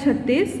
36,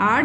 8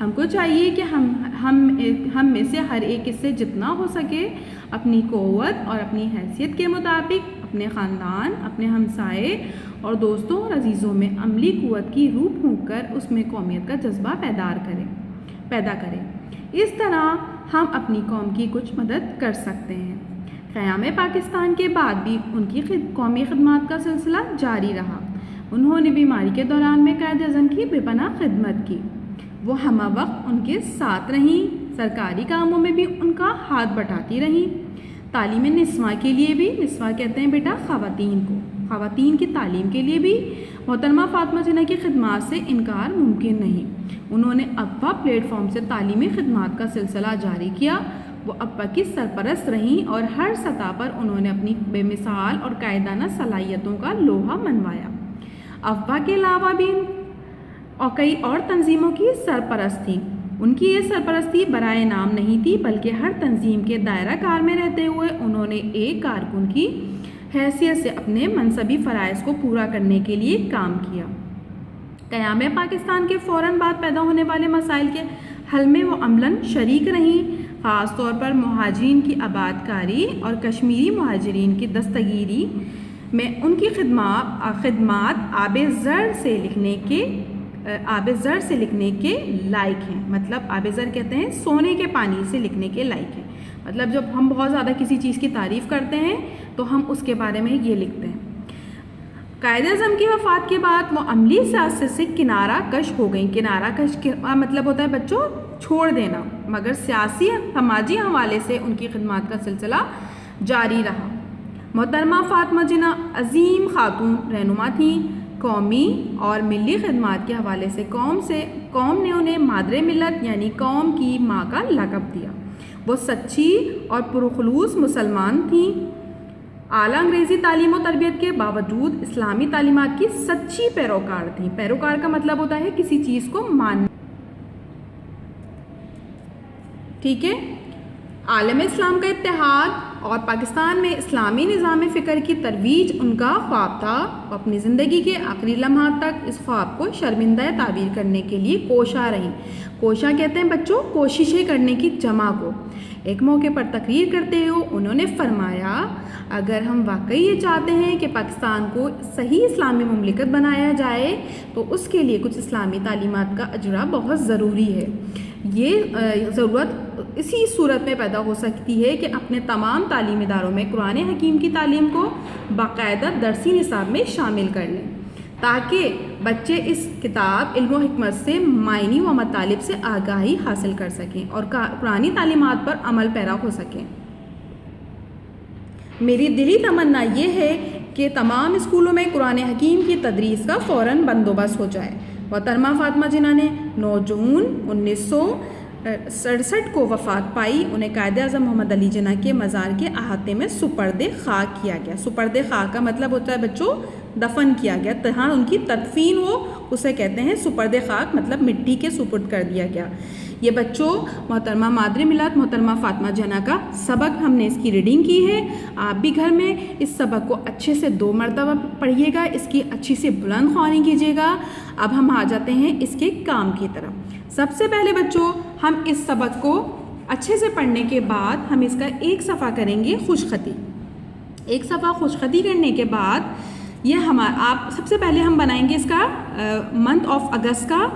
ہم کو چاہیے کہ ہم میں سے ہر ایک اس سے جتنا ہو سکے اپنی قوت اور اپنی حیثیت کے مطابق اپنے خاندان، اپنے ہمسائے اور دوستوں اور عزیزوں میں عملی قوت کی روح پھونک کر اس میں قومیت کا جذبہ پیدا کریں۔ اس طرح ہم اپنی قوم کی کچھ مدد کر سکتے ہیں۔ قیام پاکستان کے بعد بھی ان کی قومی خدمات کا سلسلہ جاری رہا۔ انہوں نے بیماری کے دوران میں قائد اعظم کی بے پناہ خدمت کی۔ وہ ہمہ وقت ان کے ساتھ رہیں، سرکاری کاموں میں بھی ان کا ہاتھ بٹاتی رہیں۔ تعلیم نسواں کے لیے بھی، نسواں کہتے ہیں بیٹا خواتین کو، خواتین کی تعلیم کے لیے بھی محترمہ فاطمہ جناح کی خدمات سے انکار ممکن نہیں۔ انہوں نے اقوا پلیٹ فارم سے تعلیمی خدمات کا سلسلہ جاری کیا۔ وہ اقوا کی سرپرست رہیں اور ہر سطح پر انہوں نے اپنی بے مثال اور قائدانہ صلاحیتوں کا لوہا منوایا۔ اقوا کے علاوہ بھی اور کئی اور تنظیموں کی سرپرست تھیں۔ ان کی یہ سرپرستی برائے نام نہیں تھی، بلکہ ہر تنظیم کے دائرہ کار میں رہتے ہوئے انہوں نے ایک کارکن کی حیثیت سے اپنے منصبی فرائض کو پورا کرنے کے لیے کام کیا۔ قیام پاکستان کے فوراً بعد پیدا ہونے والے مسائل کے حل میں وہ عملاً شریک رہیں، خاص طور پر مہاجرین کی آباد کاری اور کشمیری مہاجرین کی دستگیری میں ان کی خدمات آب زر سے لکھنے کے لائق ہیں۔ مطلب آب زر کہتے ہیں سونے کے پانی سے لکھنے کے لائق ہیں۔ مطلب جب ہم بہت زیادہ کسی چیز کی تعریف کرتے ہیں تو ہم اس کے بارے میں یہ لکھتے ہیں۔ قائد اعظم کی وفات کے بعد وہ عملی سیاست سے کنارہ کش ہو گئیں۔ کنارہ کش کا مطلب ہوتا ہے بچوں چھوڑ دینا، مگر سیاسی سماجی حوالے سے ان کی خدمات کا سلسلہ جاری رہا۔ محترمہ فاطمہ جناح عظیم خاتون رہنما تھیں۔ قومی اور ملی خدمات کے حوالے سے قوم نے انہیں مادر ملت یعنی قوم کی ماں کا لقب دیا۔ وہ سچی اور پرخلوص مسلمان تھیں۔ اعلیٰ انگریزی تعلیم و تربیت کے باوجود اسلامی تعلیمات کی سچی پیروکار تھیں۔ پیروکار کا مطلب ہوتا ہے کسی چیز کو ماننا، ٹھیک ہے۔ عالم اسلام کا اتحاد اور پاکستان میں اسلامی نظام فکر کی ترویج ان کا خواب تھا۔ وہ اپنی زندگی کے آخری لمحات تک اس خواب کو شرمندہ تعبیر کرنے کے لیے کوشاں رہیں۔ کوشاں کہتے ہیں بچوں کوششیں کرنے کی جمع کو۔ ایک موقع پر تقریر کرتے ہوئے انہوں نے فرمایا، اگر ہم واقعی یہ چاہتے ہیں کہ پاکستان کو صحیح اسلامی مملکت بنایا جائے تو اس کے لیے کچھ اسلامی تعلیمات کا اجرا بہت ضروری ہے۔ یہ ضرورت اسی صورت میں پیدا ہو سکتی ہے کہ اپنے تمام تعلیمی اداروں میں قرآن حکیم کی تعلیم کو باقاعدہ درسی نصاب میں شامل کر لیں، تاکہ بچے اس کتاب علم و حکمت سے معنی و مطالب سے آگاہی حاصل کر سکیں اور قرآنی تعلیمات پر عمل پیرا ہو سکیں۔ میری دلی تمنا یہ ہے کہ تمام اسکولوں میں قرآن حکیم کی تدریس کا فوراً بندوبست ہو جائے۔ محترمہ فاطمہ جناح نے 9 جون 1967 کو وفات پائی۔ انہیں قائد اعظم محمد علی جناح کے مزار کے احاطے میں سپرد خاک کیا گیا۔ سپرد خاک کا مطلب ہوتا ہے بچوں دفن کیا گیا، جہاں ان کی تدفین ہو اسے کہتے ہیں سپرد خاک، مطلب مٹی کے سپرد کر دیا گیا۔ یہ بچوں محترمہ مادر ملت محترمہ فاطمہ جناح کا سبق ہم نے اس کی ریڈنگ کی ہے۔ آپ بھی گھر میں اس سبق کو اچھے سے 2 مرتبہ پڑھیے گا، اس کی اچھی سے بلند خوانی کیجیے گا۔ اب ہم آ جاتے ہیں اس کے کام کی طرف۔ سب سے پہلے بچوں ہم اس سبق کو اچھے سے پڑھنے کے بعد ہم اس کا ایک صفحہ کریں گے خوش خطی۔ ایک صفحہ خوش خطی کرنے کے بعد یہ آپ سب سے پہلے ہم بنائیں گے اس کا منتھ آف اگست کا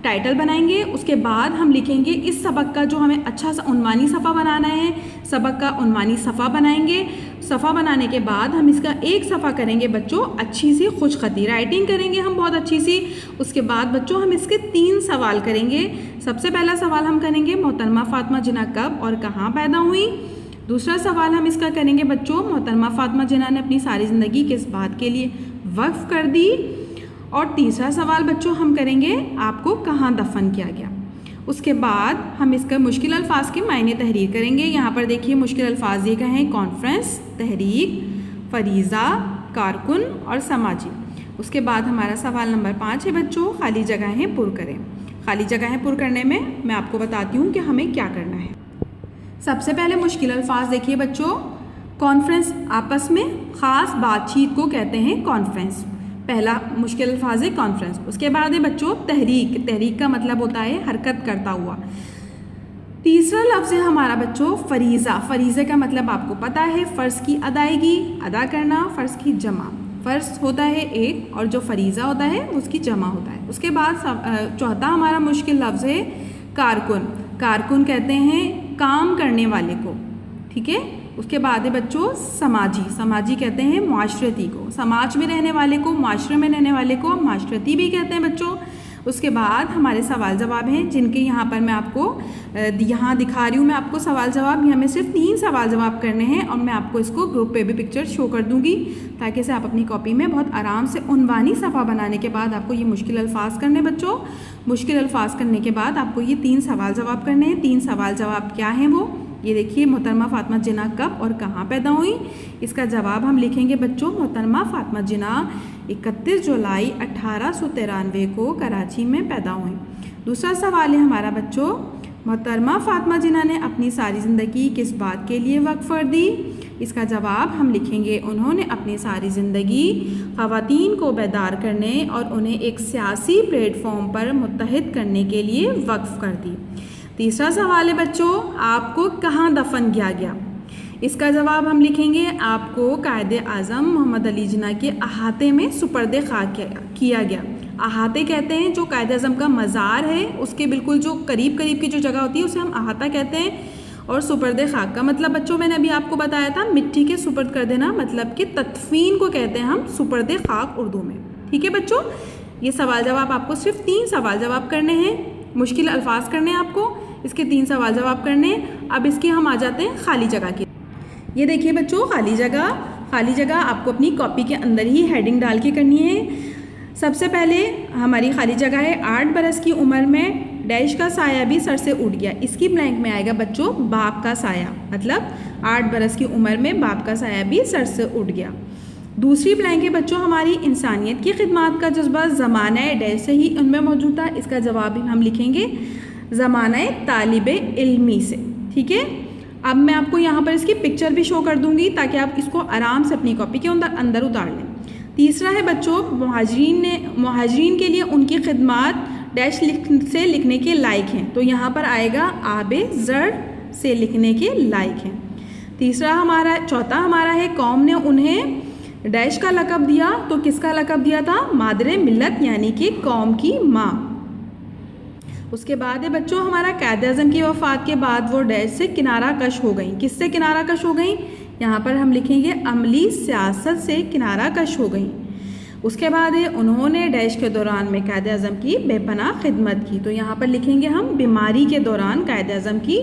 ٹائٹل بنائیں گے۔ اس کے بعد ہم لکھیں گے اس سبق کا جو ہمیں اچھا سا عنوانی صفحہ بنانا ہے، سبق کا عنوانی صفحہ بنائیں گے۔ صفحہ بنانے کے بعد ہم اس کا ایک صفحہ کریں گے بچوں اچھی سی خوش خطی رائٹنگ کریں گے ہم بہت اچھی سی۔ اس کے بعد بچوں ہم اس کے 3 سوال کریں گے۔ سب سے پہلا سوال ہم کریں گے محترمہ فاطمہ جناح کب اور کہاں پیدا ہوئی۔ دوسرا سوال ہم اس کا کریں گے بچوں محترمہ فاطمہ جناح نے اپنی ساری زندگی کس بات کے لیے وقف کر دی۔ اور تیسرا سوال بچوں ہم کریں گے آپ کو کہاں دفن کیا گیا۔ اس کے بعد ہم اس کا مشکل الفاظ کے معنی تحریر کریں گے۔ یہاں پر دیکھیے مشکل الفاظ یہ کہیں کانفرنس، تحریک، فریضہ، کارکن اور سماجی۔ اس کے بعد ہمارا سوال نمبر 5 ہے بچوں خالی جگہیں پر کریں۔ خالی جگہیں پر کرنے میں میں آپ کو بتاتی ہوں کہ ہمیں کیا کرنا ہے۔ سب سے پہلے مشکل الفاظ دیکھیے بچوں، کانفرنس آپس میں خاص بات چیت کو کہتے ہیں کانفرنس۔ پہلا مشکل الفاظ ہے کانفرنس. اس کے بعد ہے بچوں تحریک. تحریک کا مطلب ہوتا ہے حرکت کرتا ہوا. تیسرا لفظ ہے ہمارا بچوں فریضہ. فریضے کا مطلب آپ کو پتہ ہے فرض کی ادائیگی, ادا کرنا, فرض کی جمع. فرض ہوتا ہے ایک اور جو فریضہ ہوتا ہے اس کی جمع ہوتا ہے. اس کے بعد چوتھا ہمارا مشکل لفظ ہے کارکن. کارکن کہتے ہیں کام کرنے والے کو, ٹھیک ہے. اس کے بعد ہے بچوں سماجی. سماجی کہتے ہیں معاشرتی کو. سماج میں رہنے والے کو, معاشرے میں رہنے والے کو معاشرتی بھی کہتے ہیں بچوں. اس کے بعد ہمارے سوال جواب ہیں جن کے یہاں پر میں آپ کو یہاں دکھا رہی ہوں. میں آپ کو سوال جواب, یہاں میں صرف 3 سوال جواب کرنے ہیں اور میں آپ کو اس کو گروپ پہ بھی پکچر شو کر دوں گی تاکہ اسے آپ اپنی کاپی میں بہت آرام سے عنوانی صفحہ بنانے کے بعد آپ کو یہ مشکل الفاظ کرنے بچوں. مشکل الفاظ کرنے کے بعد آپ کو یہ 3 سوال جواب کرنے ہیں. 3 سوال جواب کیا ہیں وہ یہ دیکھیے. محترمہ فاطمہ جناح کب اور کہاں پیدا ہوئی؟ اس کا جواب ہم لکھیں گے بچوں محترمہ فاطمہ جناح 31 جولائی 1893 کو کراچی میں پیدا ہوئیں. دوسرا سوال ہے ہمارا بچوں محترمہ فاطمہ جناح نے اپنی ساری زندگی کس بات کے لیے وقف کر دی؟ اس کا جواب ہم لکھیں گے انہوں نے اپنی ساری زندگی خواتین کو بیدار کرنے اور انہیں ایک سیاسی پلیٹ فارم پر متحد کرنے کے لیے وقف کر دی. تیسرا سوال ہے بچوں آپ کو کہاں دفن کیا گیا؟ اس کا جواب ہم لکھیں گے آپ کو قائد اعظم محمد علی جناح کے احاطے میں سپرد خاک کیا گیا. احاطے کہتے ہیں جو قائد اعظم کا مزار ہے اس کے بالکل جو قریب کی جو جگہ ہوتی ہے اسے ہم احاطہ کہتے ہیں. اور سپرد خاک کا مطلب بچوں میں نے ابھی آپ کو بتایا تھا مٹی کے سپرد کر دینا, مطلب کہ تدفین کو کہتے ہیں ہم سپرد خاک اردو میں. ٹھیک ہے بچوں, یہ سوال جواب آپ کو صرف 3 سوال جواب کرنے ہیں. مشکل الفاظ کرنے ہیں آپ کو, اس کے 3 سوال جواب کرنے ہیں. اب اس کے ہم آ جاتے ہیں خالی جگہ کی. یہ دیکھیے بچوں خالی جگہ. خالی جگہ آپ کو اپنی کاپی کے اندر ہی ہیڈنگ ڈال کے کرنی ہے. سب سے پہلے ہماری خالی جگہ ہے 8 برس کی عمر میں ڈیش کا سایہ بھی سر سے اٹھ گیا. اس کی بلینک میں آئے گا بچوں باپ کا سایہ, مطلب 8 برس کی عمر میں باپ کا سایہ بھی سر سے اٹھ گیا. دوسری بلینک ہے بچوں ہماری انسانیت کی خدمات کا جذبہ زمانہ ڈیش سے ہی ان میں موجود تھا. اس کا جواب ہم لکھیں گے زمانہ طالب علمی سے. ٹھیک ہے, اب میں آپ کو یہاں پر اس کی پکچر بھی شو کر دوں گی تاکہ آپ اس کو آرام سے اپنی کاپی کے اندر اتار لیں. تیسرا ہے بچوں مہاجرین کے لیے ان کی خدمات ڈیش سے لکھنے کے لائق ہیں. تو یہاں پر آئے گا آب زر سے لکھنے کے لائق ہیں. چوتھا ہمارا ہے قوم نے انہیں ڈیش کا لقب دیا. تو کس کا لقب دیا تھا؟ مادر ملت یعنی کہ قوم کی ماں. اس کے بعد ہے بچوں ہمارا قائد اعظم کی وفات کے بعد وہ ڈیش سے کنارہ کش ہو گئیں. کس سے کنارہ کش ہو گئیں؟ یہاں پر ہم لکھیں گے عملی سیاست سے کنارہ کش ہو گئیں. اس کے بعد ہے انہوں نے ڈیش کے دوران میں قائد اعظم کی بے پناہ خدمت کی. تو یہاں پر لکھیں گے ہم بیماری کے دوران قائد اعظم کی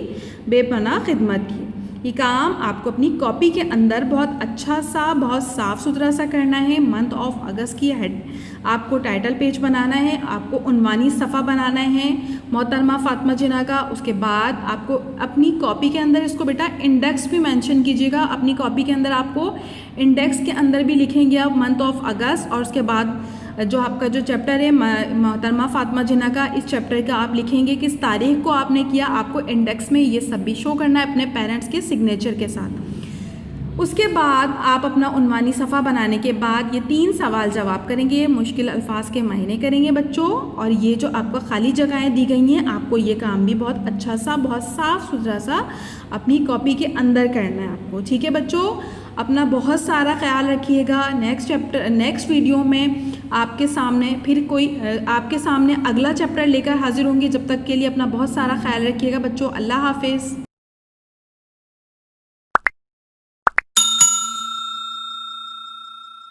بے پناہ خدمت کی. یہ کام آپ کو اپنی کاپی کے اندر بہت اچھا سا بہت صاف ستھرا سا کرنا ہے. منتھ آف اگست کی آپ کو ٹائٹل پیج بنانا ہے, آپ کو عنوانی صفحہ بنانا ہے محترمہ فاطمہ جناح کا. اس کے بعد آپ کو اپنی کاپی کے اندر اس کو بیٹا انڈیکس بھی مینشن کیجیے گا. اپنی کاپی کے اندر آپ کو انڈیکس کے اندر بھی لکھیں گے آپ منتھ آف اگست. اور اس کے بعد جو آپ کا جو چیپٹر ہے محترمہ فاطمہ جناح کا, اس چیپٹر کا آپ لکھیں گے کس تاریخ کو آپ نے کیا. آپ کو انڈیکس میں یہ سب بھی شو کرنا ہے اپنے پیرنٹس کے سگنیچر کے ساتھ. اس کے بعد آپ اپنا عنوانی صفحہ بنانے کے بعد یہ 3 سوال جواب کریں گے. مشکل الفاظ کے معنی کریں گے بچوں. اور یہ جو آپ کو خالی جگہیں دی گئی ہیں آپ کو یہ کام بھی بہت اچھا سا بہت صاف ستھرا سا اپنی کاپی کے اندر کرنا ہے آپ کو. ٹھیک ہے بچوں, اپنا بہت سارا خیال رکھیے گا. نیکسٹ ویڈیو میں آپ کے سامنے اگلا چیپٹر لے کر حاضر ہوں گی. جب تک کے لیے اپنا بہت سارا خیال رکھیے گا بچوں. اللہ حافظ.